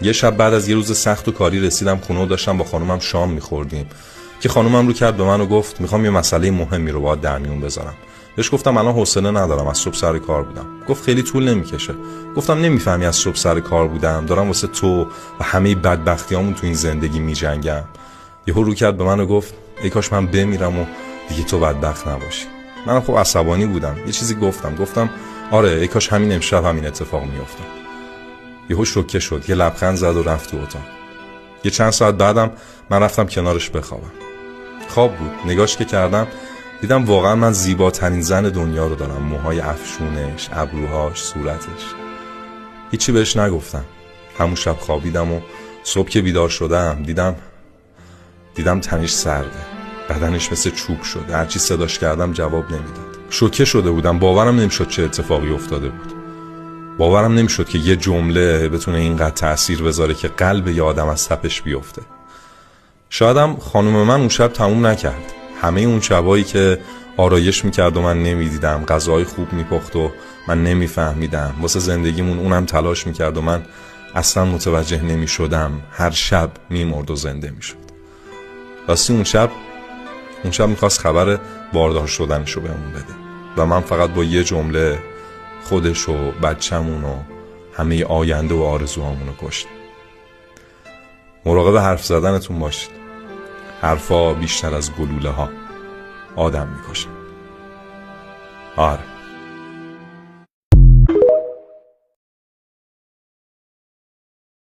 یه شب بعد از یه روز سخت و کاری رسیدم خونه و داشتم با خانومم شام می‌خوردیم که خانومم رو کرد به من و گفت میخوام یه مسئله مهمی رو باهات در میون بذارم. بهش گفتم الان حوصله ندارم، از صبح سر کار بودم. گفت خیلی طول نمیکشه. گفتم نمیفهمی از صبح سر کار بودم، دارم واسه تو و همه بدبختیامون تو این زندگی میجنگم. یهو رو کرد به من و گفت ای کاش من بمیرم و دیگه تو بدبخت نباشی. منم خب عصبانی بودم، یه چیزی گفتم آره ای کاش همین امشب همین اتفاق میافتاد. یهو شوکه شد، یه لبخند زد و رفت تو اتاق. یه چند ساعت بعدم من رفتم کنارش بخوابم. خواب بود. نگاش که کردم دیدم واقعا من زیباترین زن دنیا رو دارم. موهای افشونش، ابروهاش، صورتش. هیچی بهش نگفتم. همون شب خوابیدم و صبح که بیدار شدم دیدم تنش سرده، بدنش مثل چوب شد. هرچی صداش کردم جواب نمیداد. شوکه شده بودم، باورم نمیشد چه اتفاقی افتاده بود. باورم نمیشد که یه جمله بتونه اینقدر تأثیر بذاره که قلب یه آدم از تپش بیفته. شایدم خانم من اون شب تموم نکرد. همه اون شبایی که آرایش میکرد و من نمیدیدم، غذای خوب میپخت و من نمیفهمیدم، واسه زندگیمون اونم تلاش میکرد و من اصلا متوجه نمیشدم، هر شب میمرد و زنده میشد. راستی اون شب میخواست خبر باردار شدنشو بهمون بده و من فقط با یه جمله خودش و بچه‌مون و همه آینده و آرزوهامونو کشت. مراقب حرف زدنتون باشید. حرفا بیشتر از گلوله ها آدم میکشن. آره.